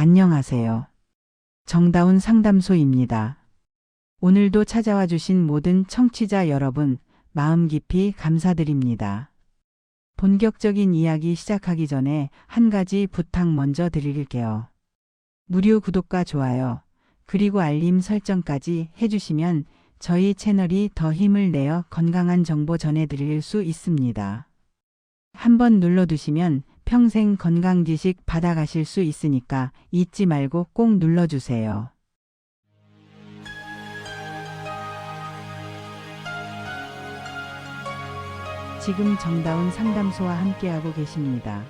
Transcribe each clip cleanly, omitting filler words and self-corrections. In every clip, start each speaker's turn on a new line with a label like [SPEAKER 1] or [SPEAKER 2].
[SPEAKER 1] 안녕하세요. 정다운 상담소입니다. 오늘도 찾아와 주신 모든 청취자 여러분, 마음 깊이 감사드립니다. 본격적인 이야기 시작하기 전에 한 가지 부탁 먼저 드릴게요. 무료 구독과 좋아요, 그리고 알림 설정까지 해주시면 저희 채널이 더 힘을 내어 건강한 정보 전해드릴 수 있습니다. 한번 눌러두시면 평생 건강 지식 받아가실 수 있으니까 잊지 말고 꼭 눌러주세요. 지금 정다운 상담소와 함께하고 계십니다.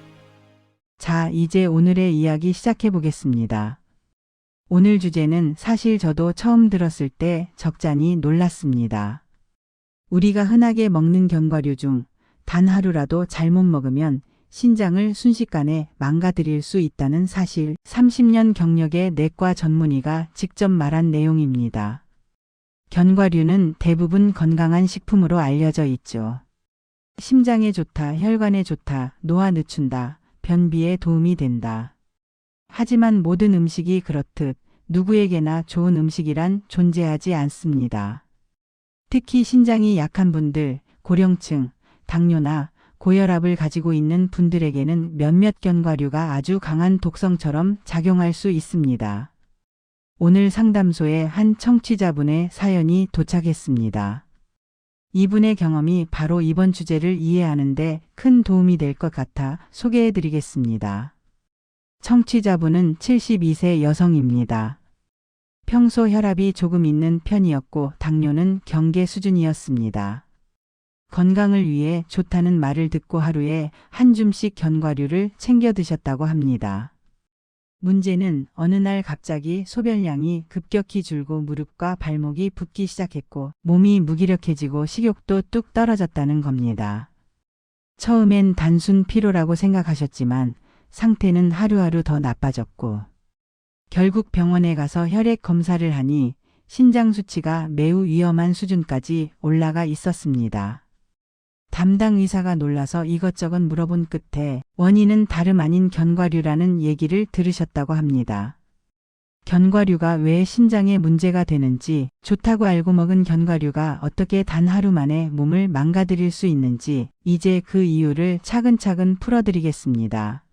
[SPEAKER 1] 자, 이제 오늘의 이야기 시작해 보겠습니다. 오늘 주제는 사실 저도 처음 들었을 때 적잖이 놀랐습니다. 우리가 흔하게 먹는 견과류 중 단 하루라도 잘못 먹으면 신장을 순식간에 망가뜨릴 수 있다는 사실, 30년 경력의 내과 전문의가 직접 말한 내용입니다. 견과류는 대부분 건강한 식품으로 알려져 있죠. 심장에 좋다, 혈관에 좋다, 노화 늦춘다, 변비에 도움이 된다. 하지만 모든 음식이 그렇듯 누구에게나 좋은 음식이란 존재하지 않습니다. 특히 신장이 약한 분들, 고령층, 당뇨나 고혈압을 가지고 있는 분들에게는 몇몇 견과류가 아주 강한 독성처럼 작용할 수 있습니다. 오늘 상담소에 한 청취자분의 사연이 도착했습니다. 이분의 경험이 바로 이번 주제를 이해하는 데 큰 도움이 될 것 같아 소개해 드리겠습니다. 청취자분은 72세 여성입니다. 평소 혈압이 조금 있는 편이었고 당뇨는 경계 수준이었습니다. 건강을 위해 좋다는 말을 듣고 하루에 한 줌씩 견과류를 챙겨 드셨다고 합니다. 문제는 어느 날 갑자기 소변량이 급격히 줄고 무릎과 발목이 붓기 시작했고 몸이 무기력해지고 식욕도 뚝 떨어졌다는 겁니다. 처음엔 단순 피로라고 생각하셨지만 상태는 하루하루 더 나빠졌고 결국 병원에 가서 혈액 검사를 하니 신장 수치가 매우 위험한 수준까지 올라가 있었습니다. 담당 의사가 놀라서 이것저것 물어본 끝에 원인은 다름 아닌 견과류라는 얘기를 들으셨다고 합니다. 견과류가 왜 신장에 문제가 되는지, 좋다고 알고 먹은 견과류가 어떻게 단 하루 만에 몸을 망가뜨릴 수 있는지 이제 그 이유를 차근차근 풀어드리겠습니다.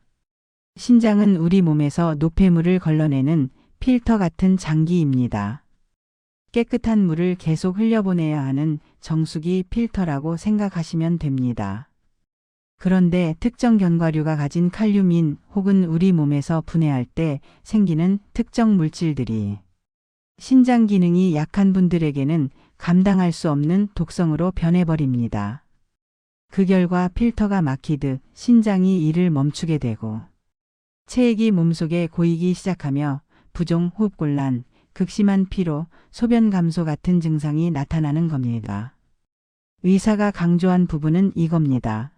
[SPEAKER 1] 신장은 우리 몸에서 노폐물을 걸러내는 필터 같은 장기입니다. 깨끗한 물을 계속 흘려보내야 하는 정수기 필터라고 생각하시면 됩니다. 그런데 특정 견과류가 가진 칼륨인 혹은 우리 몸에서 분해할 때 생기는 특정 물질들이 신장 기능이 약한 분들에게는 감당할 수 없는 독성으로 변해버립니다. 그 결과 필터가 막히듯 신장이 일을 멈추게 되고 체액이 몸속에 고이기 시작하며 부종, 호흡곤란, 극심한 피로, 소변 감소 같은 증상이 나타나는 겁니다. 의사가 강조한 부분은 이겁니다.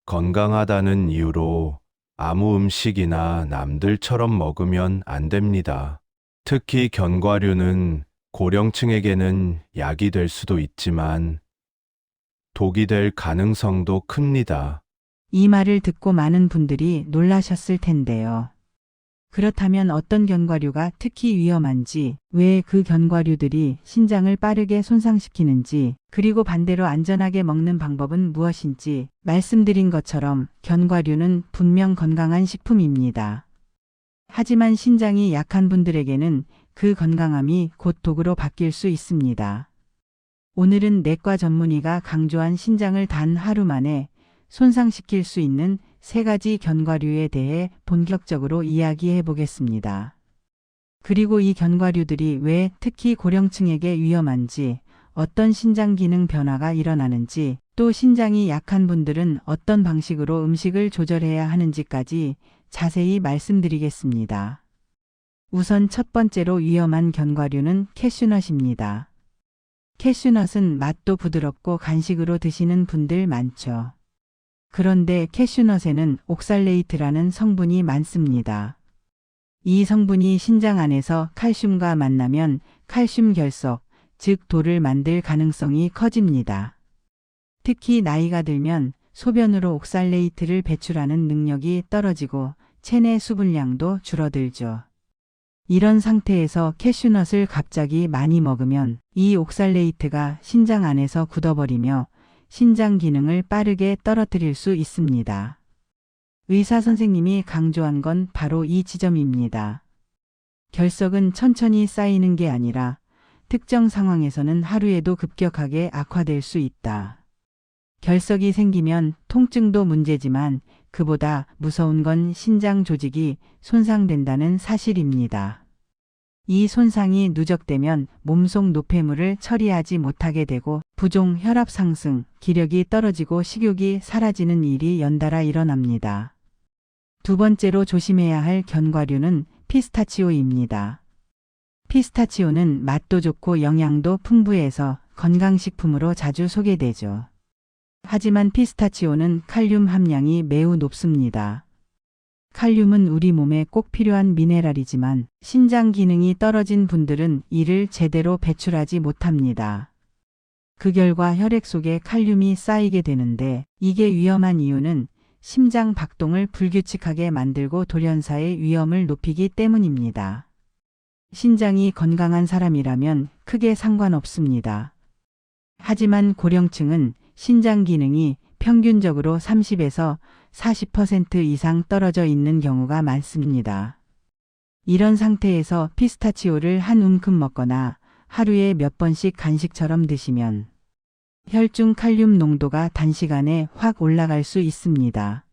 [SPEAKER 2] 건강하다는 이유로 아무 음식이나 남들처럼 먹으면 안 됩니다. 특히 견과류는 고령층에게는 약이 될 수도 있지만 독이 될 가능성도 큽니다.
[SPEAKER 1] 이 말을 듣고 많은 분들이 놀라셨을 텐데요. 그렇다면 어떤 견과류가 특히 위험한지, 왜 그 견과류들이 신장을 빠르게 손상시키는지, 그리고 반대로 안전하게 먹는 방법은 무엇인지 말씀드린 것처럼 견과류는 분명 건강한 식품입니다. 하지만 신장이 약한 분들에게는 그 건강함이 곧 독으로 바뀔 수 있습니다. 오늘은 내과 전문의가 강조한 신장을 단 하루 만에 손상시킬 수 있는 3가지 견과류에 대해 본격적으로 이야기해 보겠습니다. 그리고 이 견과류들이 왜 특히 고령층에게 위험한지, 어떤 신장 기능 변화가 일어나는지, 또 신장이 약한 분들은 어떤 방식으로 음식을 조절해야 하는지까지 자세히 말씀드리겠습니다. 우선 첫 번째로 위험한 견과류는 캐슈넛입니다. 캐슈넛은 맛도 부드럽고 간식으로 드시는 분들 많죠. 그런데 캐슈넛에는 옥살레이트라는 성분이 많습니다. 이 성분이 신장 안에서 칼슘과 만나면 칼슘 결석, 즉 돌을 만들 가능성이 커집니다. 특히 나이가 들면 소변으로 옥살레이트를 배출하는 능력이 떨어지고 체내 수분량도 줄어들죠. 이런 상태에서 캐슈넛을 갑자기 많이 먹으면 이 옥살레이트가 신장 안에서 굳어버리며 신장 기능을 빠르게 떨어뜨릴 수 있습니다. 의사 선생님이 강조한 건 바로 이 지점입니다. 결석은 천천히 쌓이는 게 아니라 특정 상황에서는 하루에도 급격하게 악화될 수 있다. 결석이 생기면 통증도 문제지만 그보다 무서운 건 신장 조직이 손상된다는 사실입니다. 이 손상이 누적되면 몸속 노폐물을 처리하지 못하게 되고 부종, 혈압 상승, 기력이 떨어지고 식욕이 사라지는 일이 연달아 일어납니다. 두 번째로 조심해야 할 견과류는 피스타치오입니다. 피스타치오는 맛도 좋고 영양도 풍부해서 건강식품으로 자주 소개되죠. 하지만 피스타치오는 칼륨 함량이 매우 높습니다. 칼륨은 우리 몸에 꼭 필요한 미네랄이지만 신장 기능이 떨어진 분들은 이를 제대로 배출하지 못합니다. 그 결과 혈액 속에 칼륨이 쌓이게 되는데 이게 위험한 이유는 심장 박동을 불규칙하게 만들고 돌연사의 위험을 높이기 때문입니다. 신장이 건강한 사람이라면 크게 상관없습니다. 하지만 고령층은 신장 기능이 평균적으로 30에서 40% 이상 떨어져 있는 경우가 많습니다. 이런 상태에서 피스타치오를 한 움큼 먹거나 하루에 몇 번씩 간식처럼 드시면 혈중 칼륨 농도가 단시간에 확 올라갈 수 있습니다.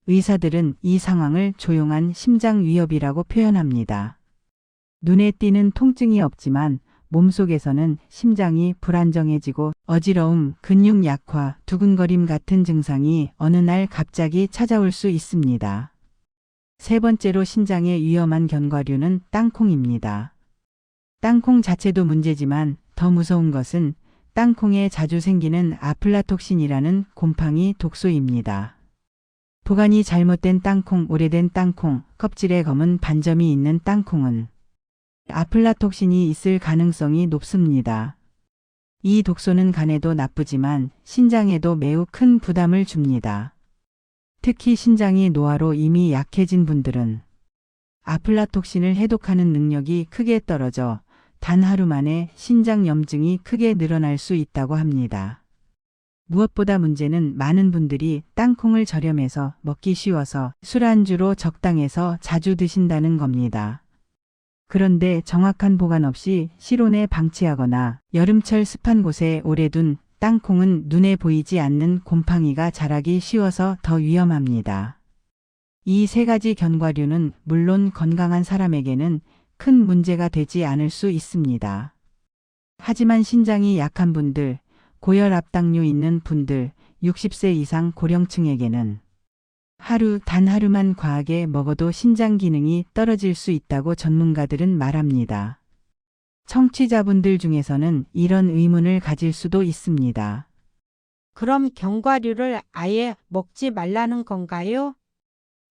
[SPEAKER 1] 의사들은 이 상황을 조용한 심장 위협이라고 표현합니다. 눈에 띄는 통증이 없지만 몸속에서는 심장이 불안정해지고 어지러움, 근육 약화, 두근거림 같은 증상이 어느 날 갑자기 찾아올 수 있습니다. 세 번째로 신장에 위험한 견과류는 땅콩입니다. 땅콩 자체도 문제지만 더 무서운 것은 땅콩에 자주 생기는 아플라톡신이라는 곰팡이 독소입니다. 보관이 잘못된 땅콩, 오래된 땅콩, 껍질에 검은 반점이 있는 땅콩은 아플라톡신이 있을 가능성이 높습니다. 이 독소는 간에도 나쁘지만 신장에도 매우 큰 부담을 줍니다. 특히 신장이 노화로 이미 약해진 분들은 아플라톡신을 해독하는 능력이 크게 떨어져 단 하루 만에 신장 염증이 크게 늘어날 수 있다고 합니다. 무엇보다 문제는 많은 분들이 땅콩을 저렴해서 먹기 쉬워서 술안주로 적당해서 자주 드신다는 겁니다. 그런데 정확한 보관 없이 실온에 방치하거나 여름철 습한 곳에 오래 둔 땅콩은 눈에 보이지 않는 곰팡이가 자라기 쉬워서 더 위험합니다. 이 세 가지 견과류는 물론 건강한 사람에게는 큰 문제가 되지 않을 수 있습니다. 하지만 신장이 약한 분들, 고혈압 당뇨 있는 분들, 60세 이상 고령층에게는 단 하루만 과하게 먹어도 신장 기능이 떨어질 수 있다고 전문가들은 말합니다. 청취자분들 중에서는 이런 의문을 가질 수도 있습니다.
[SPEAKER 3] 그럼 견과류를 아예 먹지 말라는 건가요?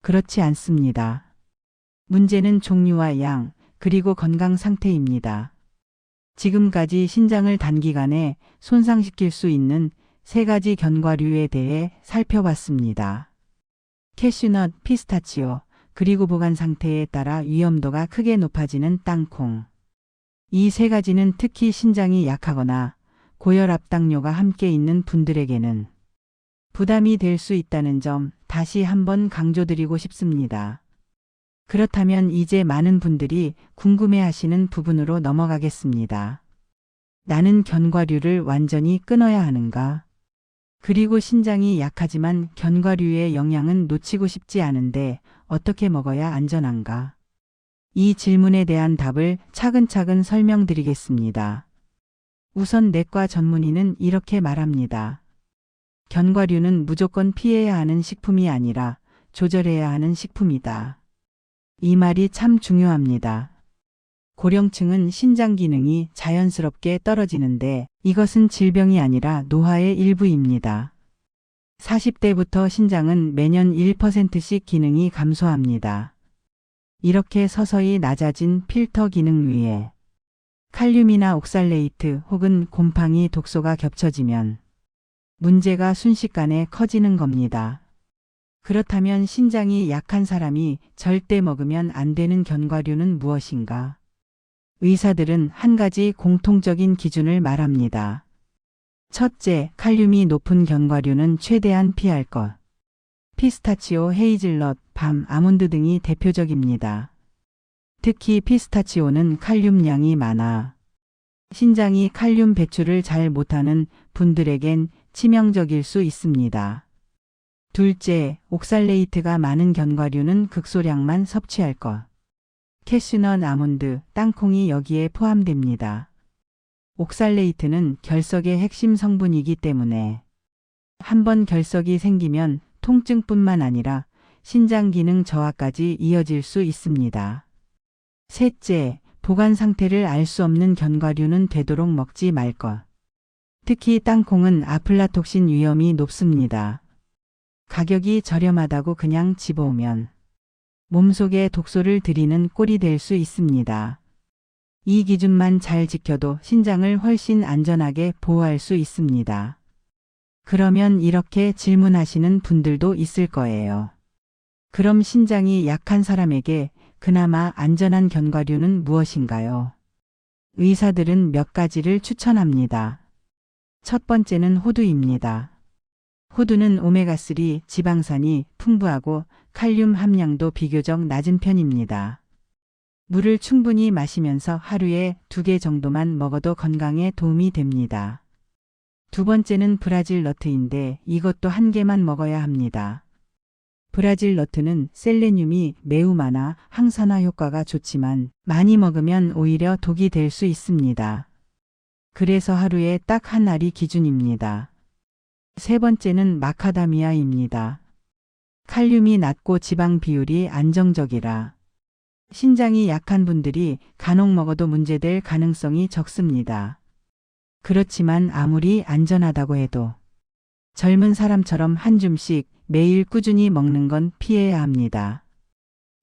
[SPEAKER 1] 그렇지 않습니다. 문제는 종류와 양, 그리고 건강 상태입니다. 지금까지 신장을 단기간에 손상시킬 수 있는 세 가지 견과류에 대해 살펴봤습니다. 캐슈넛, 피스타치오, 그리고 보관 상태에 따라 위험도가 크게 높아지는 땅콩. 이 세 가지는 특히 신장이 약하거나 고혈압 당뇨가 함께 있는 분들에게는 부담이 될 수 있다는 점 다시 한번 강조드리고 싶습니다. 그렇다면 이제 많은 분들이 궁금해하시는 부분으로 넘어가겠습니다. 나는 견과류를 완전히 끊어야 하는가? 그리고 신장이 약하지만 견과류의 영양은 놓치고 싶지 않은데 어떻게 먹어야 안전한가? 이 질문에 대한 답을 차근차근 설명드리겠습니다. 우선 내과 전문의는 이렇게 말합니다. 견과류는 무조건 피해야 하는 식품이 아니라 조절해야 하는 식품이다. 이 말이 참 중요합니다. 고령층은 신장 기능이 자연스럽게 떨어지는데 이것은 질병이 아니라 노화의 일부입니다. 40대부터 신장은 매년 1%씩 기능이 감소합니다. 이렇게 서서히 낮아진 필터 기능 위에 칼륨이나 옥살레이트 혹은 곰팡이 독소가 겹쳐지면 문제가 순식간에 커지는 겁니다. 그렇다면 신장이 약한 사람이 절대 먹으면 안 되는 견과류는 무엇인가? 의사들은 한 가지 공통적인 기준을 말합니다. 첫째, 칼륨이 높은 견과류는 최대한 피할 것. 피스타치오, 헤이즐넛, 밤, 아몬드 등이 대표적입니다. 특히 피스타치오는 칼륨량이 많아 신장이 칼륨 배출을 잘 못하는 분들에겐 치명적일 수 있습니다. 둘째, 옥살레이트가 많은 견과류는 극소량만 섭취할 것. 캐슈넛, 아몬드, 땅콩이 여기에 포함됩니다. 옥살레이트는 결석의 핵심 성분이기 때문에 한번 결석이 생기면 통증뿐만 아니라 신장 기능 저하까지 이어질 수 있습니다. 셋째, 보관 상태를 알 수 없는 견과류는 되도록 먹지 말 것. 특히 땅콩은 아플라톡신 위험이 높습니다. 가격이 저렴하다고 그냥 집어오면 몸속에 독소를 들이는 꼴이 될 수 있습니다. 이 기준만 잘 지켜도 신장을 훨씬 안전하게 보호할 수 있습니다. 그러면 이렇게 질문하시는 분들도 있을 거예요. 그럼 신장이 약한 사람에게 그나마 안전한 견과류는 무엇인가요? 의사들은 몇 가지를 추천합니다. 첫 번째는 호두입니다. 호두는 오메가3 지방산이 풍부하고 칼륨 함량도 비교적 낮은 편입니다. 물을 충분히 마시면서 하루에 2개 정도만 먹어도 건강에 도움이 됩니다. 두 번째는 브라질 너트인데 이것도 1개만 먹어야 합니다. 브라질 너트는 셀레늄이 매우 많아 항산화 효과가 좋지만 많이 먹으면 오히려 독이 될 수 있습니다. 그래서 하루에 딱 한 알이 기준입니다. 세 번째는 마카다미아입니다. 칼륨이 낮고 지방 비율이 안정적이라 신장이 약한 분들이 간혹 먹어도 문제될 가능성이 적습니다. 그렇지만 아무리 안전하다고 해도 젊은 사람처럼 한 줌씩 매일 꾸준히 먹는 건 피해야 합니다.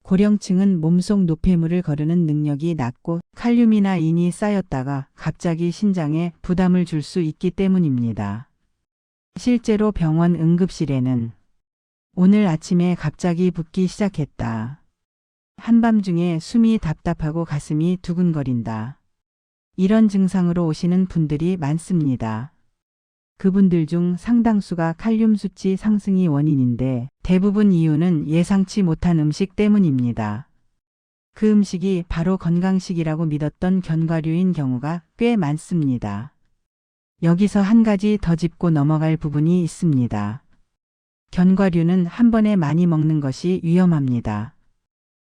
[SPEAKER 1] 고령층은 몸속 노폐물을 거르는 능력이 낮고 칼륨이나 인이 쌓였다가 갑자기 신장에 부담을 줄 수 있기 때문입니다. 실제로 병원 응급실에는 오늘 아침에 갑자기 붓기 시작했다. 한밤중에 숨이 답답하고 가슴이 두근거린다. 이런 증상으로 오시는 분들이 많습니다. 그분들 중 상당수가 칼륨 수치 상승이 원인인데 대부분 이유는 예상치 못한 음식 때문입니다. 그 음식이 바로 건강식이라고 믿었던 견과류인 경우가 꽤 많습니다. 여기서 한 가지 더 짚고 넘어갈 부분이 있습니다. 견과류는 한 번에 많이 먹는 것이 위험합니다.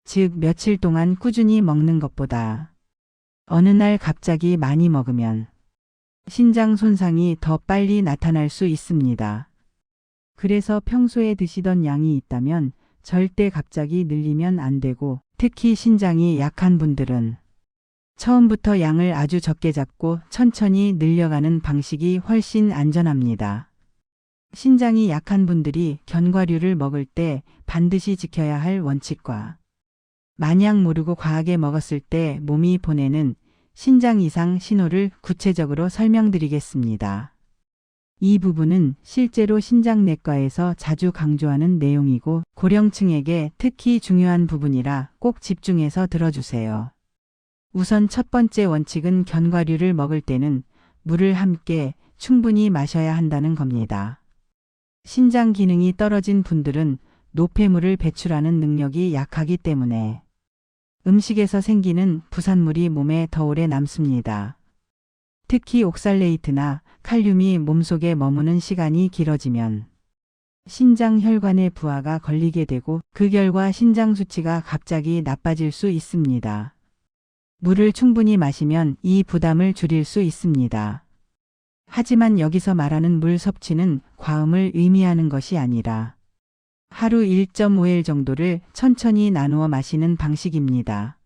[SPEAKER 1] 즉 며칠 동안 꾸준히 먹는 것보다 어느 날 갑자기 많이 먹으면 신장 손상이 더 빨리 나타날 수 있습니다. 그래서 평소에 드시던 양이 있다면 절대 갑자기 늘리면 안 되고 특히 신장이 약한 분들은 처음부터 양을 아주 적게 잡고 천천히 늘려가는 방식이 훨씬 안전합니다. 신장이 약한 분들이 견과류를 먹을 때 반드시 지켜야 할 원칙과 마냥 모르고 과하게 먹었을 때 몸이 보내는 신장 이상 신호를 구체적으로 설명드리겠습니다. 이 부분은 실제로 신장내과에서 자주 강조하는 내용이고 고령층에게 특히 중요한 부분이라 꼭 집중해서 들어주세요. 우선 첫 번째 원칙은 견과류를 먹을 때는 물을 함께 충분히 마셔야 한다는 겁니다. 신장 기능이 떨어진 분들은 노폐물을 배출하는 능력이 약하기 때문에 음식에서 생기는 부산물이 몸에 더 오래 남습니다. 특히 옥살레이트나 칼륨이 몸속에 머무는 시간이 길어지면 신장 혈관의 부하가 걸리게 되고 그 결과 신장 수치가 갑자기 나빠질 수 있습니다. 물을 충분히 마시면 이 부담을 줄일 수 있습니다. 하지만 여기서 말하는 물 섭취는 과음을 의미하는 것이 아니라 하루 1.5L 정도를 천천히 나누어 마시는 방식입니다.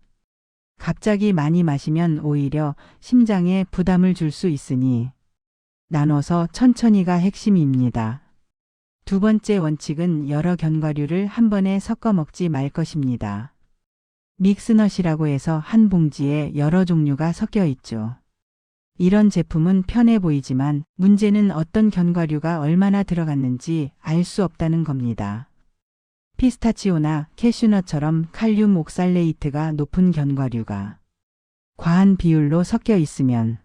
[SPEAKER 1] 갑자기 많이 마시면 오히려 심장에 부담을 줄 수 있으니 나눠서 천천히가 핵심입니다. 두 번째 원칙은 여러 견과류를 한 번에 섞어 먹지 말 것입니다. 믹스넛이라고 해서 한 봉지에 여러 종류가 섞여 있죠. 이런 제품은 편해 보이지만 문제는 어떤 견과류가 얼마나 들어갔는지 알 수 없다는 겁니다. 피스타치오나 캐슈넛처럼 칼륨 옥살레이트가 높은 견과류가 과한 비율로 섞여 있으면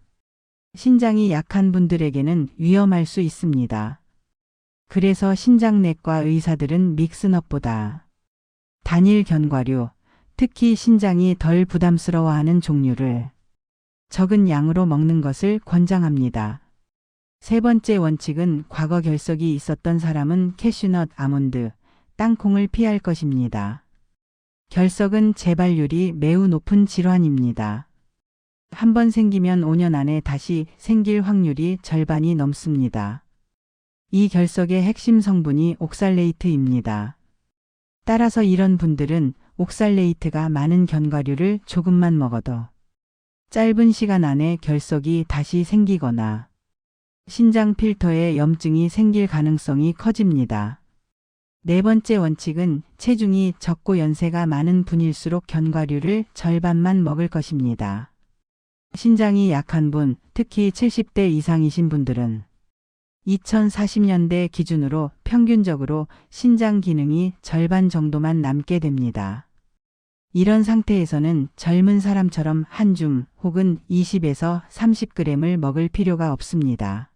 [SPEAKER 1] 신장이 약한 분들에게는 위험할 수 있습니다. 그래서 신장내과 의사들은 믹스넛보다 단일 견과류, 특히 신장이 덜 부담스러워하는 종류를 적은 양으로 먹는 것을 권장합니다. 세 번째 원칙은 과거 결석이 있었던 사람은 캐슈넛, 아몬드, 땅콩을 피할 것입니다. 결석은 재발률이 매우 높은 질환입니다. 한 번 생기면 5년 안에 다시 생길 확률이 절반이 넘습니다. 이 결석의 핵심 성분이 옥살레이트입니다. 따라서 이런 분들은 옥살레이트가 많은 견과류를 조금만 먹어도 짧은 시간 안에 결석이 다시 생기거나 신장 필터에 염증이 생길 가능성이 커집니다. 네 번째 원칙은 체중이 적고 연세가 많은 분일수록 견과류를 절반만 먹을 것입니다. 신장이 약한 분, 특히 70대 이상이신 분들은 2040년대 기준으로 평균적으로 신장 기능이 절반 정도만 남게 됩니다. 이런 상태에서는 젊은 사람처럼 한 줌 혹은 20에서 30g을 먹을 필요가 없습니다.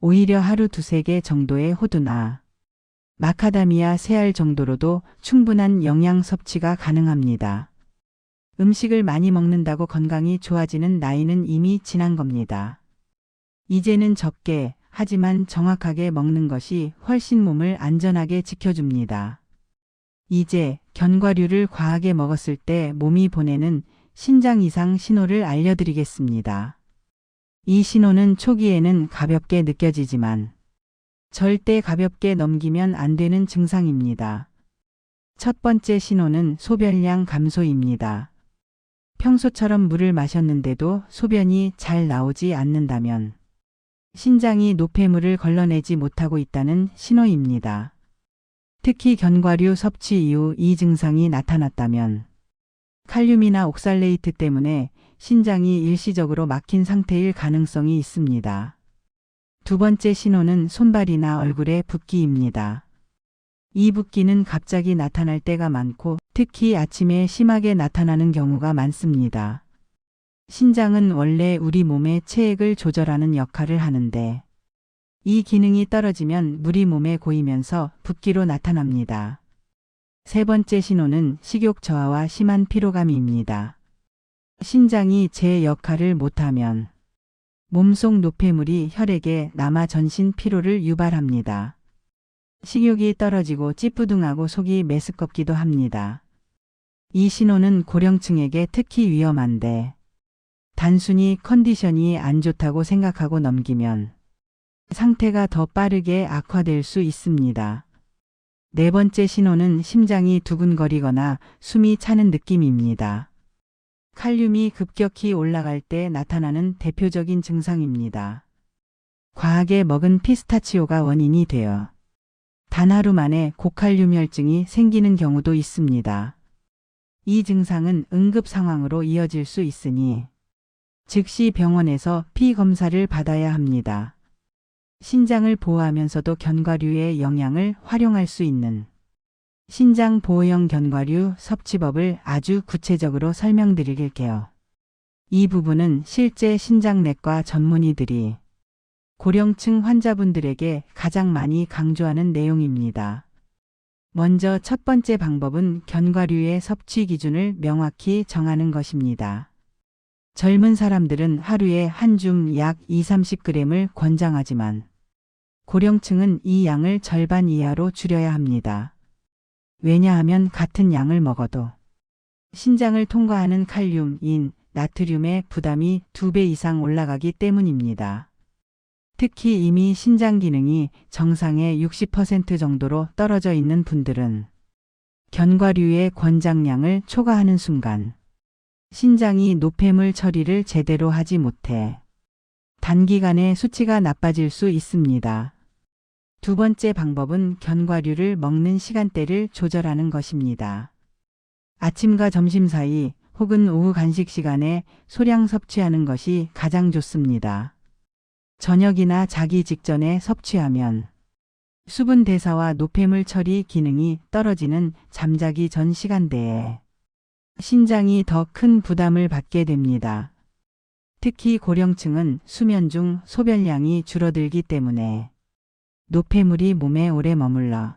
[SPEAKER 1] 오히려 하루 두세 개 정도의 호두나 마카다미아 새알 정도로도 충분한 영양 섭취가 가능합니다. 음식을 많이 먹는다고 건강이 좋아지는 나이는 이미 지난 겁니다. 이제는 적게, 하지만 정확하게 먹는 것이 훨씬 몸을 안전하게 지켜줍니다. 이제 견과류를 과하게 먹었을 때 몸이 보내는 신장 이상 신호를 알려드리겠습니다. 이 신호는 초기에는 가볍게 느껴지지만 절대 가볍게 넘기면 안 되는 증상입니다. 첫 번째 신호는 소변량 감소입니다. 평소처럼 물을 마셨는데도 소변이 잘 나오지 않는다면 신장이 노폐물을 걸러내지 못하고 있다는 신호입니다. 특히 견과류 섭취 이후 이 증상이 나타났다면 칼륨이나 옥살레이트 때문에 신장이 일시적으로 막힌 상태일 가능성이 있습니다. 두 번째 신호는 손발이나 얼굴의 붓기입니다. 이 붓기는 갑자기 나타날 때가 많고 특히 아침에 심하게 나타나는 경우가 많습니다. 신장은 원래 우리 몸의 체액을 조절하는 역할을 하는데 이 기능이 떨어지면 물이 몸에 고이면서 붓기로 나타납니다. 세 번째 신호는 식욕 저하와 심한 피로감입니다. 신장이 제 역할을 못하면 몸속 노폐물이 혈액에 남아 전신 피로를 유발합니다. 식욕이 떨어지고 찌뿌둥하고 속이 메스껍기도 합니다. 이 신호는 고령층에게 특히 위험한데 단순히 컨디션이 안 좋다고 생각하고 넘기면 상태가 더 빠르게 악화될 수 있습니다. 네 번째 신호는 심장이 두근거리거나 숨이 차는 느낌입니다. 칼륨이 급격히 올라갈 때 나타나는 대표적인 증상입니다. 과하게 먹은 피스타치오가 원인이 되어 단 하루 만에 고칼륨 혈증이 생기는 경우도 있습니다. 이 증상은 응급 상황으로 이어질 수 있으니 즉시 병원에서 피 검사를 받아야 합니다. 신장을 보호하면서도 견과류의 영양을 활용할 수 있는 신장 보호형 견과류 섭취법을 아주 구체적으로 설명드릴게요. 이 부분은 실제 신장내과 전문의들이 고령층 환자분들에게 가장 많이 강조하는 내용입니다. 먼저 첫 번째 방법은 견과류의 섭취 기준을 명확히 정하는 것입니다. 젊은 사람들은 하루에 한 줌 약 2~30g을 권장하지만 고령층은 이 양을 절반 이하로 줄여야 합니다. 왜냐하면 같은 양을 먹어도 신장을 통과하는 칼륨, 인, 나트륨의 부담이 2배 이상 올라가기 때문입니다. 특히 이미 신장 기능이 정상의 60% 정도로 떨어져 있는 분들은 견과류의 권장량을 초과하는 순간 신장이 노폐물 처리를 제대로 하지 못해 단기간에 수치가 나빠질 수 있습니다. 두 번째 방법은 견과류를 먹는 시간대를 조절하는 것입니다. 아침과 점심 사이 혹은 오후 간식 시간에 소량 섭취하는 것이 가장 좋습니다. 저녁이나 자기 직전에 섭취하면 수분 대사와 노폐물 처리 기능이 떨어지는 잠자기 전 시간대에 신장이 더 큰 부담을 받게 됩니다. 특히 고령층은 수면 중 소변량이 줄어들기 때문에 노폐물이 몸에 오래 머물러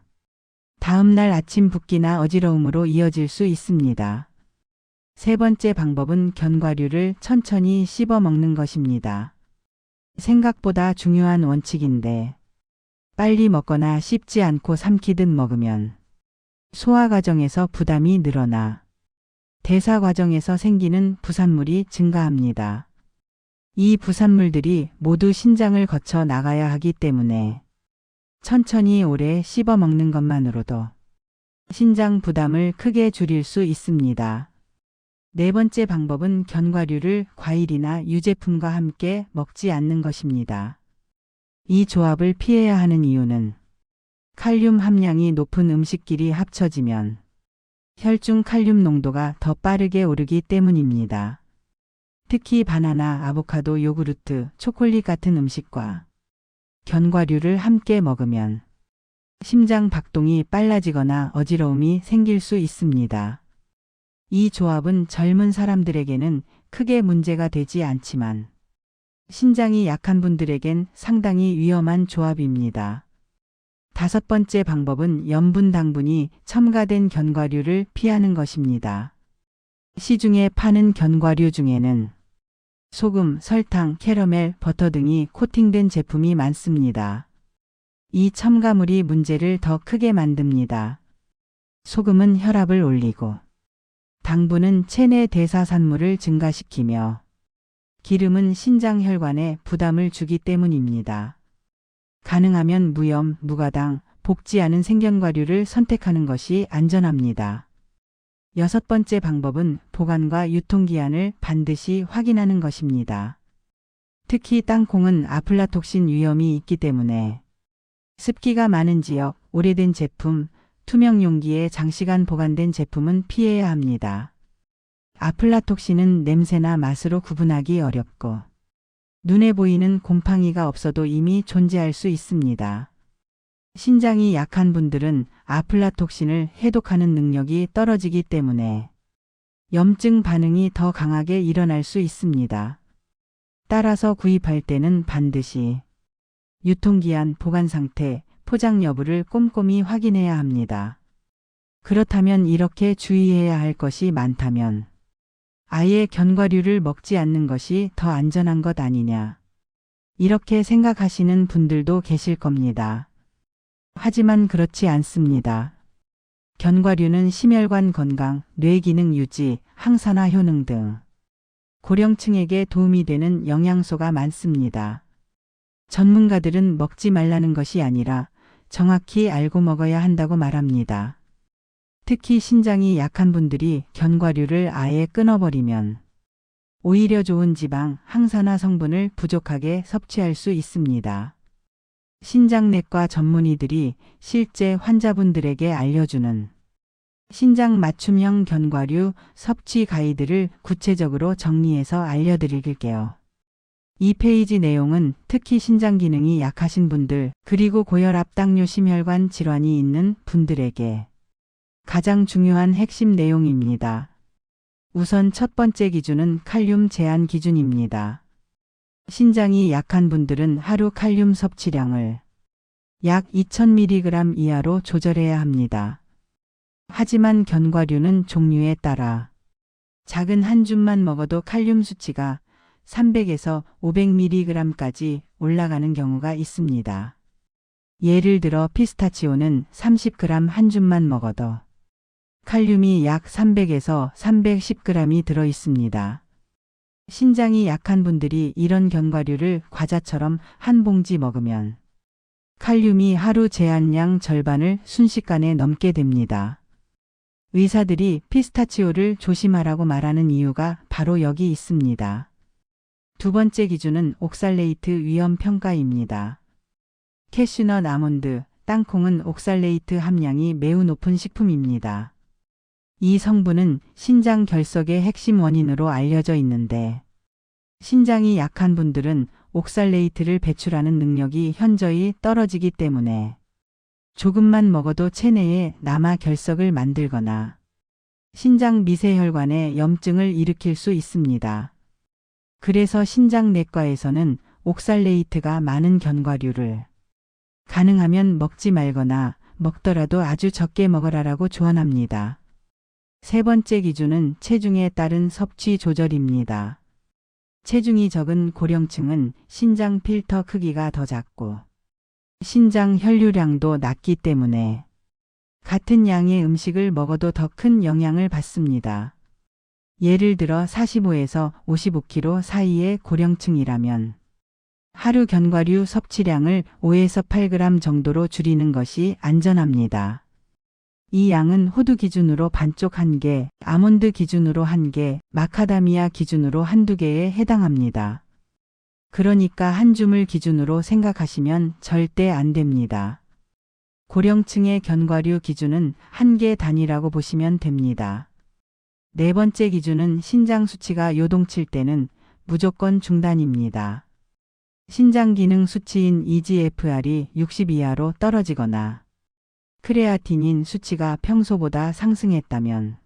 [SPEAKER 1] 다음날 아침 붓기나 어지러움으로 이어질 수 있습니다. 세 번째 방법은 견과류를 천천히 씹어 먹는 것입니다. 생각보다 중요한 원칙인데 빨리 먹거나 씹지 않고 삼키듯 먹으면 소화 과정에서 부담이 늘어나 대사 과정에서 생기는 부산물이 증가합니다. 이 부산물들이 모두 신장을 거쳐 나가야 하기 때문에 천천히 오래 씹어 먹는 것만으로도 신장 부담을 크게 줄일 수 있습니다. 네 번째 방법은 견과류를 과일이나 유제품과 함께 먹지 않는 것입니다. 이 조합을 피해야 하는 이유는 칼륨 함량이 높은 음식끼리 합쳐지면 혈중 칼륨 농도가 더 빠르게 오르기 때문입니다. 특히 바나나, 아보카도, 요구르트, 초콜릿 같은 음식과 견과류를 함께 먹으면 심장 박동이 빨라지거나 어지러움이 생길 수 있습니다. 이 조합은 젊은 사람들에게는 크게 문제가 되지 않지만 신장이 약한 분들에겐 상당히 위험한 조합입니다. 다섯 번째 방법은 염분 당분이 첨가된 견과류를 피하는 것입니다. 시중에 파는 견과류 중에는 소금, 설탕, 캐러멜, 버터 등이 코팅된 제품이 많습니다. 이 첨가물이 문제를 더 크게 만듭니다. 소금은 혈압을 올리고 당분은 체내 대사산물을 증가시키며 기름은 신장 혈관에 부담을 주기 때문입니다. 가능하면 무염, 무가당, 볶지 않은 생견과류를 선택하는 것이 안전합니다. 여섯 번째 방법은 보관과 유통기한을 반드시 확인하는 것입니다. 특히 땅콩은 아플라톡신 위험이 있기 때문에 습기가 많은 지역, 오래된 제품, 투명 용기에 장시간 보관된 제품은 피해야 합니다. 아플라톡신은 냄새나 맛으로 구분하기 어렵고 눈에 보이는 곰팡이가 없어도 이미 존재할 수 있습니다. 신장이 약한 분들은 아플라톡신을 해독하는 능력이 떨어지기 때문에 염증 반응이 더 강하게 일어날 수 있습니다. 따라서 구입할 때는 반드시 유통기한, 보관 상태, 포장 여부를 꼼꼼히 확인해야 합니다. 그렇다면 이렇게 주의해야 할 것이 많다면 아예 견과류를 먹지 않는 것이 더 안전한 것 아니냐. 이렇게 생각하시는 분들도 계실 겁니다. 하지만 그렇지 않습니다. 견과류는 심혈관 건강, 뇌 기능 유지, 항산화 효능 등 고령층에게 도움이 되는 영양소가 많습니다. 전문가들은 먹지 말라는 것이 아니라 정확히 알고 먹어야 한다고 말합니다. 특히 신장이 약한 분들이 견과류를 아예 끊어버리면 오히려 좋은 지방, 항산화 성분을 부족하게 섭취할 수 있습니다. 신장내과 전문의들이 실제 환자분들에게 알려주는 신장 맞춤형 견과류 섭취 가이드를 구체적으로 정리해서 알려드릴게요. 이 페이지 내용은 특히 신장 기능이 약하신 분들 그리고 고혈압, 당뇨, 심혈관 질환이 있는 분들에게 가장 중요한 핵심 내용입니다. 우선 첫 번째 기준은 칼륨 제한 기준입니다. 신장이 약한 분들은 하루 칼륨 섭취량을 약 2000mg 이하로 조절해야 합니다. 하지만 견과류는 종류에 따라 작은 한 줌만 먹어도 칼륨 수치가 300에서 500mg까지 올라가는 경우가 있습니다. 예를 들어 피스타치오는 30g 한 줌만 먹어도 칼륨이 약 300에서 310g이 들어 있습니다. 신장이 약한 분들이 이런 견과류를 과자처럼 한 봉지 먹으면 칼륨이 하루 제한량 절반을 순식간에 넘게 됩니다. 의사들이 피스타치오를 조심하라고 말하는 이유가 바로 여기 있습니다. 두 번째 기준은 옥살레이트 위험 평가입니다. 캐슈넛, 아몬드, 땅콩은 옥살레이트 함량이 매우 높은 식품입니다. 이 성분은 신장 결석의 핵심 원인으로 알려져 있는데 신장이 약한 분들은 옥살레이트를 배출하는 능력이 현저히 떨어지기 때문에 조금만 먹어도 체내에 남아 결석을 만들거나 신장 미세혈관에 염증을 일으킬 수 있습니다. 그래서 신장내과에서는 옥살레이트가 많은 견과류를 가능하면 먹지 말거나 먹더라도 아주 적게 먹어라라고 조언합니다. 세 번째 기준은 체중에 따른 섭취 조절입니다. 체중이 적은 고령층은 신장 필터 크기가 더 작고 신장 혈류량도 낮기 때문에 같은 양의 음식을 먹어도 더 큰 영향을 받습니다. 예를 들어 45에서 55kg 사이의 고령층이라면 하루 견과류 섭취량을 5에서 8g 정도로 줄이는 것이 안전합니다. 이 양은 호두 기준으로 반쪽 1개, 아몬드 기준으로 1개, 마카다미아 기준으로 1~2개에 해당합니다. 그러니까 한 줌을 기준으로 생각하시면 절대 안 됩니다. 고령층의 견과류 기준은 1개 단위라고 보시면 됩니다. 네 번째 기준은 신장 수치가 요동칠 때는 무조건 중단입니다. 신장 기능 수치인 EGFR이 60 이하로 떨어지거나 크레아티닌 수치가 평소보다 상승했다면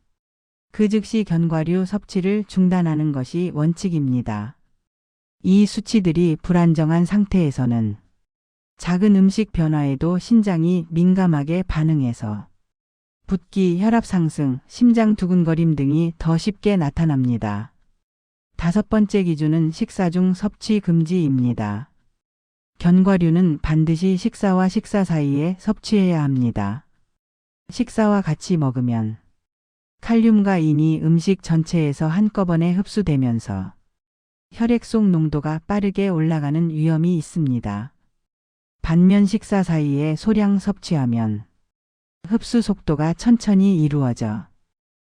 [SPEAKER 1] 그 즉시 견과류 섭취를 중단하는 것이 원칙입니다. 이 수치들이 불안정한 상태에서는 작은 음식 변화에도 신장이 민감하게 반응해서 붓기, 혈압 상승, 심장 두근거림 등이 더 쉽게 나타납니다. 다섯 번째 기준은 식사 중 섭취 금지입니다. 견과류는 반드시 식사와 식사 사이에 섭취해야 합니다. 식사와 같이 먹으면 칼륨과 인이 음식 전체에서 한꺼번에 흡수되면서 혈액 속 농도가 빠르게 올라가는 위험이 있습니다. 반면 식사 사이에 소량 섭취하면 흡수 속도가 천천히 이루어져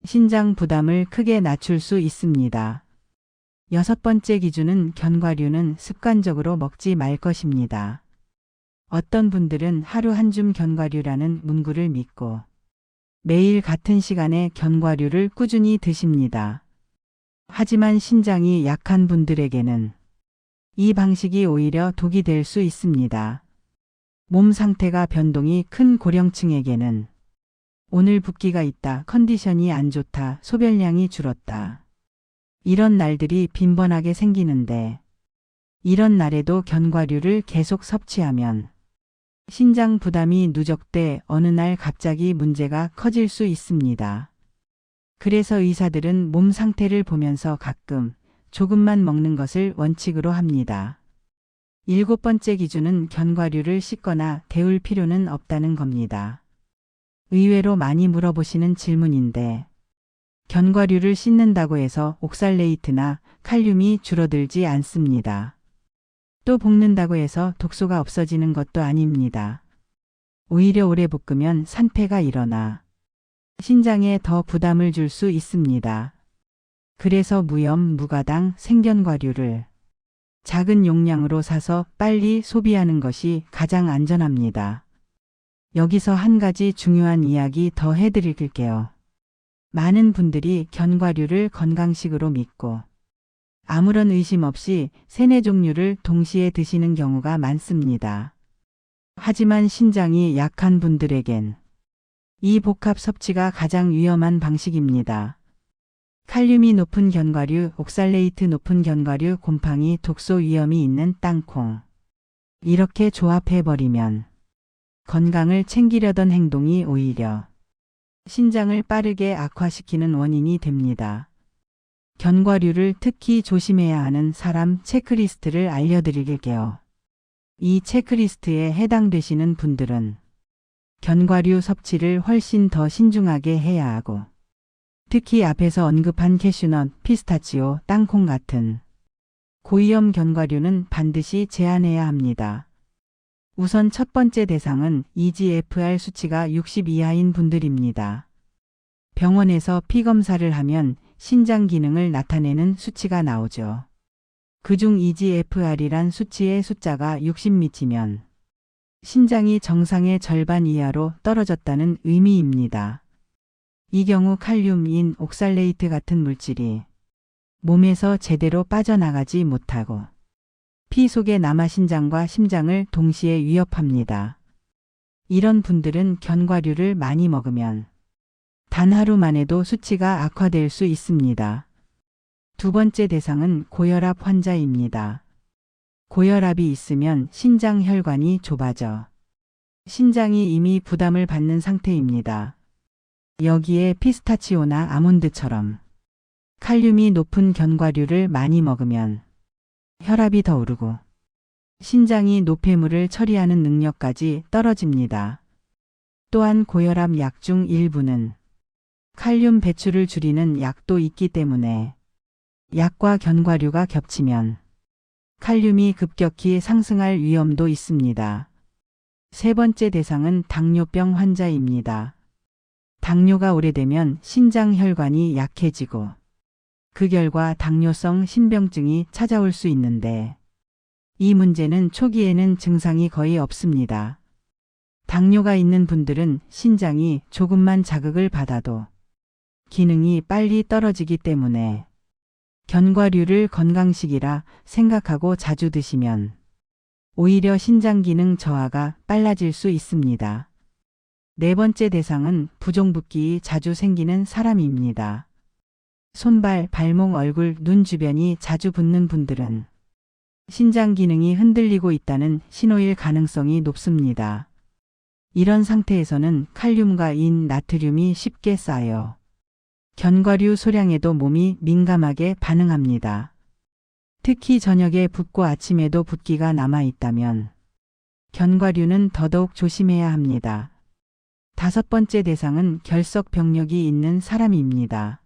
[SPEAKER 1] 신장 부담을 크게 낮출 수 있습니다. 여섯 번째 기준은 견과류는 습관적으로 먹지 말 것입니다. 어떤 분들은 하루 한 줌 견과류라는 문구를 믿고 매일 같은 시간에 견과류를 꾸준히 드십니다. 하지만 신장이 약한 분들에게는 이 방식이 오히려 독이 될 수 있습니다. 몸 상태가 변동이 큰 고령층에게는 오늘 붓기가 있다, 컨디션이 안 좋다, 소변량이 줄었다. 이런 날들이 빈번하게 생기는데 이런 날에도 견과류를 계속 섭취하면 신장 부담이 누적돼 어느 날 갑자기 문제가 커질 수 있습니다. 그래서 의사들은 몸 상태를 보면서 가끔 조금만 먹는 것을 원칙으로 합니다. 일곱 번째 기준은 견과류를 씻거나 데울 필요는 없다는 겁니다. 의외로 많이 물어보시는 질문인데 견과류를 씻는다고 해서 옥살레이트나 칼륨이 줄어들지 않습니다. 또 볶는다고 해서 독소가 없어지는 것도 아닙니다. 오히려 오래 볶으면 산패가 일어나 신장에 더 부담을 줄 수 있습니다. 그래서 무염, 무가당, 생견과류를 작은 용량으로 사서 빨리 소비하는 것이 가장 안전합니다. 여기서 한 가지 중요한 이야기 더 해드릴게요. 많은 분들이 견과류를 건강식으로 믿고 아무런 의심 없이 3~4종류를 동시에 드시는 경우가 많습니다. 하지만 신장이 약한 분들에겐 이 복합 섭취가 가장 위험한 방식입니다. 칼륨이 높은 견과류, 옥살레이트 높은 견과류, 곰팡이, 독소 위험이 있는 땅콩. 이렇게 조합해버리면 건강을 챙기려던 행동이 오히려 신장을 빠르게 악화시키는 원인이 됩니다. 견과류를 특히 조심해야 하는 사람 체크리스트를 알려드릴게요. 이 체크리스트에 해당되시는 분들은 견과류 섭취를 훨씬 더 신중하게 해야 하고 특히 앞에서 언급한 캐슈넛, 피스타치오, 땅콩 같은 고위험 견과류는 반드시 제한해야 합니다. 우선 첫 번째 대상은 EGFR 수치가 60 이하인 분들입니다. 병원에서 피검사를 하면 신장 기능을 나타내는 수치가 나오죠. 그중 EGFR이란 수치의 숫자가 60 미치면 신장이 정상의 절반 이하로 떨어졌다는 의미입니다. 이 경우 칼륨, 인, 옥살레이트 같은 물질이 몸에서 제대로 빠져나가지 못하고 피 속에 남아 신장과 심장을 동시에 위협합니다. 이런 분들은 견과류를 많이 먹으면 단 하루만 해도 수치가 악화될 수 있습니다. 두 번째 대상은 고혈압 환자입니다. 고혈압이 있으면 신장 혈관이 좁아져 신장이 이미 부담을 받는 상태입니다. 여기에 피스타치오나 아몬드처럼 칼륨이 높은 견과류를 많이 먹으면 혈압이 더 오르고 신장이 노폐물을 처리하는 능력까지 떨어집니다. 또한 고혈압 약 중 일부는 칼륨 배출을 줄이는 약도 있기 때문에 약과 견과류가 겹치면 칼륨이 급격히 상승할 위험도 있습니다. 세 번째 대상은 당뇨병 환자입니다. 당뇨가 오래되면 신장 혈관이 약해지고 그 결과 당뇨성 신병증이 찾아올 수 있는데 이 문제는 초기에는 증상이 거의 없습니다. 당뇨가 있는 분들은 신장이 조금만 자극을 받아도 기능이 빨리 떨어지기 때문에 견과류를 건강식이라 생각하고 자주 드시면 오히려 신장 기능 저하가 빨라질 수 있습니다. 네 번째 대상은 부종붓기 자주 생기는 사람입니다. 손발, 발목, 얼굴, 눈 주변이 자주 붓는 분들은 신장 기능이 흔들리고 있다는 신호일 가능성이 높습니다. 이런 상태에서는 칼륨과 인, 나트륨이 쉽게 쌓여 견과류 소량에도 몸이 민감하게 반응합니다. 특히 저녁에 붓고 아침에도 붓기가 남아있다면 견과류는 더더욱 조심해야 합니다. 다섯 번째 대상은 결석 병력이 있는 사람입니다.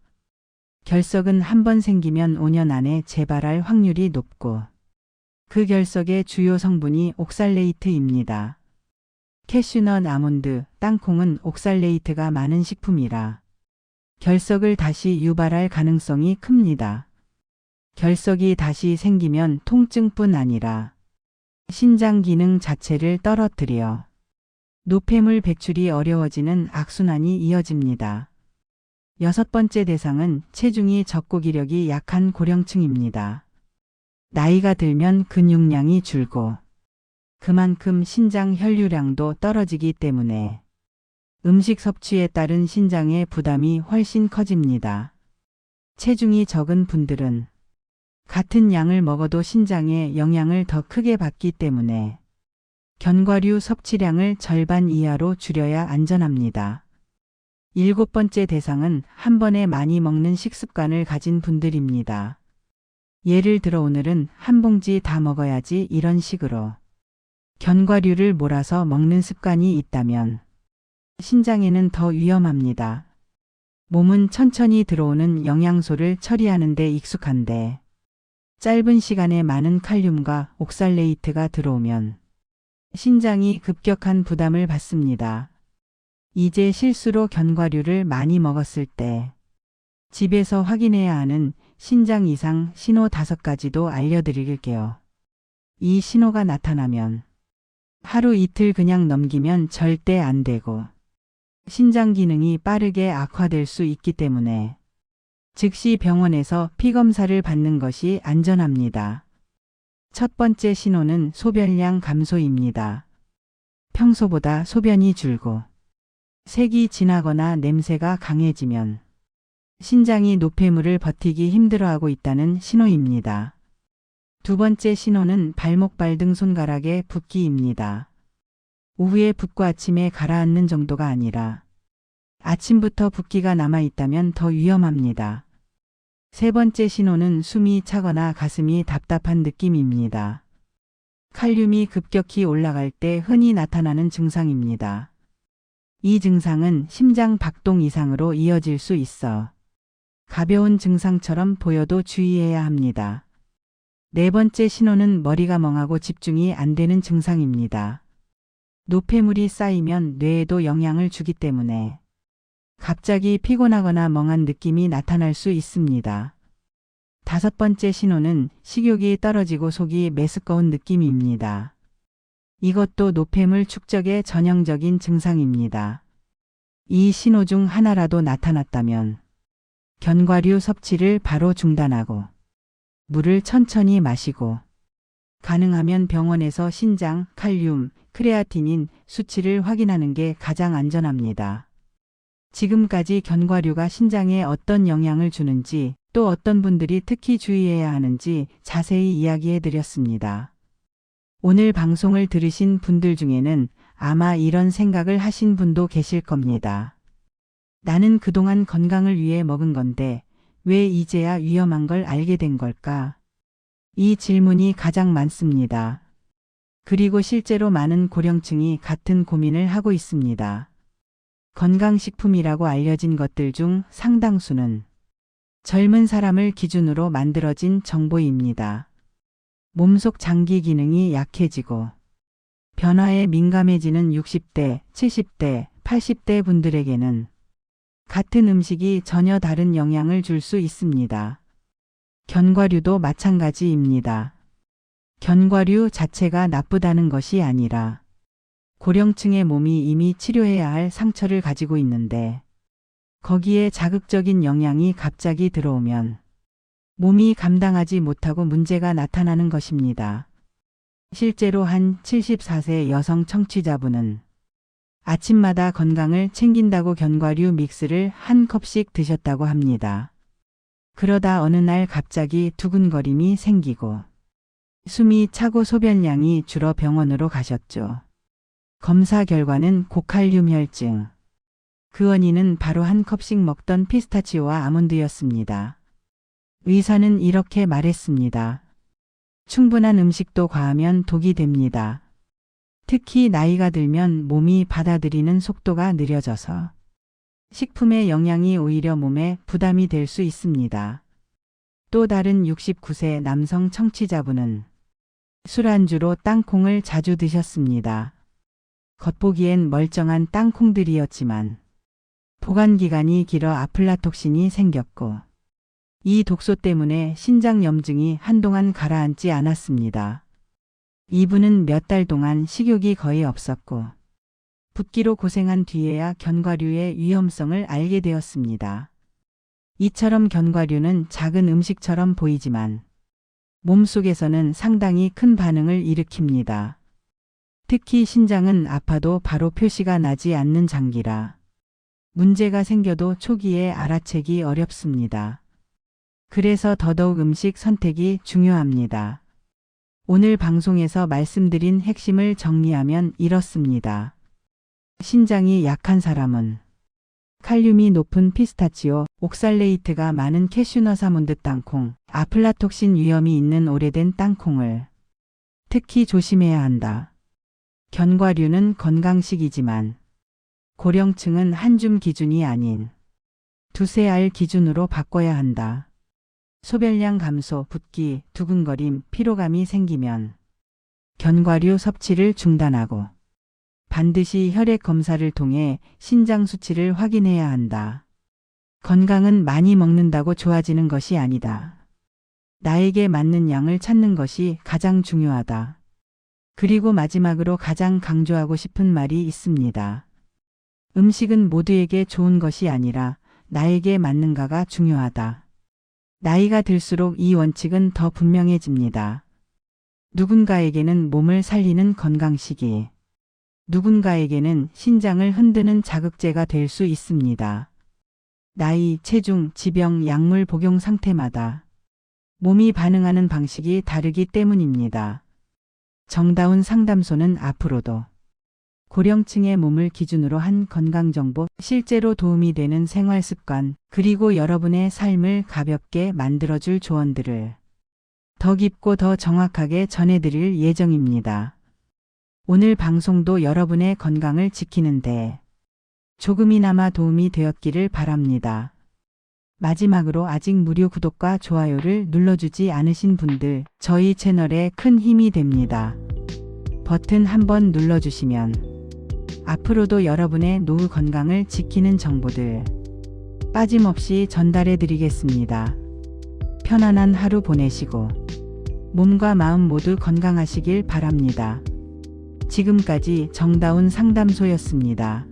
[SPEAKER 1] 결석은 한 번 생기면 5년 안에 재발할 확률이 높고 그 결석의 주요 성분이 옥살레이트입니다. 캐슈넛, 아몬드, 땅콩은 옥살레이트가 많은 식품이라 결석을 다시 유발할 가능성이 큽니다. 결석이 다시 생기면 통증뿐 아니라 신장 기능 자체를 떨어뜨려 노폐물 배출이 어려워지는 악순환이 이어집니다. 여섯 번째 대상은 체중이 적고 기력이 약한 고령층입니다. 나이가 들면 근육량이 줄고 그만큼 신장 혈류량도 떨어지기 때문에 음식 섭취에 따른 신장의 부담이 훨씬 커집니다. 체중이 적은 분들은 같은 양을 먹어도 신장에 영향을 더 크게 받기 때문에 견과류 섭취량을 절반 이하로 줄여야 안전합니다. 일곱 번째 대상은 한 번에 많이 먹는 식습관을 가진 분들입니다. 예를 들어 오늘은 한 봉지 다 먹어야지 이런 식으로 견과류를 몰아서 먹는 습관이 있다면 신장에는 더 위험합니다. 몸은 천천히 들어오는 영양소를 처리하는 데 익숙한데 짧은 시간에 많은 칼륨과 옥살레이트가 들어오면 신장이 급격한 부담을 받습니다. 이제 실수로 견과류를 많이 먹었을 때 집에서 확인해야 하는 신장 이상 신호 5가지도 알려드릴게요. 이 신호가 나타나면 하루 이틀 그냥 넘기면 절대 안 되고 신장 기능이 빠르게 악화될 수 있기 때문에 즉시 병원에서 피검사를 받는 것이 안전합니다. 첫 번째 신호는 소변량 감소입니다. 평소보다 소변이 줄고 색이 진하거나 냄새가 강해지면 신장이 노폐물을 버티기 힘들어하고 있다는 신호입니다. 두 번째 신호는 발목, 발 등 손가락의 붓기입니다. 오후에 붓고 아침에 가라앉는 정도가 아니라 아침부터 붓기가 남아있다면 더 위험합니다. 세 번째 신호는 숨이 차거나 가슴이 답답한 느낌입니다. 칼륨이 급격히 올라갈 때 흔히 나타나는 증상입니다. 이 증상은 심장 박동 이상으로 이어질 수 있어 가벼운 증상처럼 보여도 주의해야 합니다. 네 번째 신호는 머리가 멍하고 집중이 안 되는 증상입니다. 노폐물이 쌓이면 뇌에도 영향을 주기 때문에 갑자기 피곤하거나 멍한 느낌이 나타날 수 있습니다. 다섯 번째 신호는 식욕이 떨어지고 속이 메스꺼운 느낌입니다. 이것도 노폐물 축적의 전형적인 증상입니다. 이 신호 중 하나라도 나타났다면 견과류 섭취를 바로 중단하고 물을 천천히 마시고 가능하면 병원에서 신장, 칼륨, 크레아틴인 수치를 확인하는 게 가장 안전합니다. 지금까지 견과류가 신장에 어떤 영향을 주는지, 또 어떤 분들이 특히 주의해야 하는지 자세히 이야기해 드렸습니다. 오늘 방송을 들으신 분들 중에는 아마 이런 생각을 하신 분도 계실 겁니다. 나는 그동안 건강을 위해 먹은 건데 왜 이제야 위험한 걸 알게 된 걸까? 이 질문이 가장 많습니다. 그리고 실제로 많은 고령층이 같은 고민을 하고 있습니다. 건강식품이라고 알려진 것들 중 상당수는 젊은 사람을 기준으로 만들어진 정보입니다. 몸속 장기 기능이 약해지고 변화에 민감해지는 60대, 70대, 80대 분들에게는 같은 음식이 전혀 다른 영향을 줄 수 있습니다. 견과류도 마찬가지입니다. 견과류 자체가 나쁘다는 것이 아니라 고령층의 몸이 이미 치료해야 할 상처를 가지고 있는데 거기에 자극적인 영향이 갑자기 들어오면 몸이 감당하지 못하고 문제가 나타나는 것입니다. 실제로 한 74세 여성 청취자분은 아침마다 건강을 챙긴다고 견과류 믹스를 한 컵씩 드셨다고 합니다. 그러다 어느 날 갑자기 두근거림이 생기고 숨이 차고 소변량이 줄어 병원으로 가셨죠. 검사 결과는 고칼륨 혈증. 그 원인은 바로 한 컵씩 먹던 피스타치오와 아몬드였습니다. 의사는 이렇게 말했습니다. 충분한 음식도 과하면 독이 됩니다. 특히 나이가 들면 몸이 받아들이는 속도가 느려져서 식품의 영양이 오히려 몸에 부담이 될 수 있습니다. 또 다른 69세 남성 청취자분은 술안주로 땅콩을 자주 드셨습니다. 겉보기엔 멀쩡한 땅콩들이었지만 보관기간이 길어 아플라톡신이 생겼고 이 독소 때문에 신장염증이 한동안 가라앉지 않았습니다. 이분은 몇 달 동안 식욕이 거의 없었고 붓기로 고생한 뒤에야 견과류의 위험성을 알게 되었습니다. 이처럼 견과류는 작은 음식처럼 보이지만 몸속에서는 상당히 큰 반응을 일으킵니다. 특히 신장은 아파도 바로 표시가 나지 않는 장기라 문제가 생겨도 초기에 알아채기 어렵습니다. 그래서 더더욱 음식 선택이 중요합니다. 오늘 방송에서 말씀드린 핵심을 정리하면 이렇습니다. 신장이 약한 사람은 칼륨이 높은 피스타치오, 옥살레이트가 많은 캐슈넛 아몬드 땅콩, 아플라톡신 위험이 있는 오래된 땅콩을 특히 조심해야 한다. 견과류는 건강식이지만 고령층은 한 줌 기준이 아닌 두세 알 기준으로 바꿔야 한다. 소변량 감소, 붓기, 두근거림, 피로감이 생기면 견과류 섭취를 중단하고 반드시 혈액 검사를 통해 신장 수치를 확인해야 한다. 건강은 많이 먹는다고 좋아지는 것이 아니다. 나에게 맞는 양을 찾는 것이 가장 중요하다. 그리고 마지막으로 가장 강조하고 싶은 말이 있습니다. 음식은 모두에게 좋은 것이 아니라 나에게 맞는가가 중요하다. 나이가 들수록 이 원칙은 더 분명해집니다. 누군가에게는 몸을 살리는 건강식이, 누군가에게는 신장을 흔드는 자극제가 될 수 있습니다. 나이, 체중, 지병, 약물 복용 상태마다 몸이 반응하는 방식이 다르기 때문입니다. 정다운 상담소는 앞으로도 고령층의 몸을 기준으로 한 건강정보, 실제로 도움이 되는 생활습관, 그리고 여러분의 삶을 가볍게 만들어줄 조언들을 더 깊고 더 정확하게 전해드릴 예정입니다. 오늘 방송도 여러분의 건강을 지키는데 조금이나마 도움이 되었기를 바랍니다. 마지막으로 아직 무료 구독과 좋아요를 눌러주지 않으신 분들, 저희 채널에 큰 힘이 됩니다. 버튼 한번 눌러주시면 앞으로도 여러분의 노후 건강을 지키는 정보들 빠짐없이 전달해 드리겠습니다. 편안한 하루 보내시고 몸과 마음 모두 건강하시길 바랍니다. 지금까지 정다운 상담소였습니다.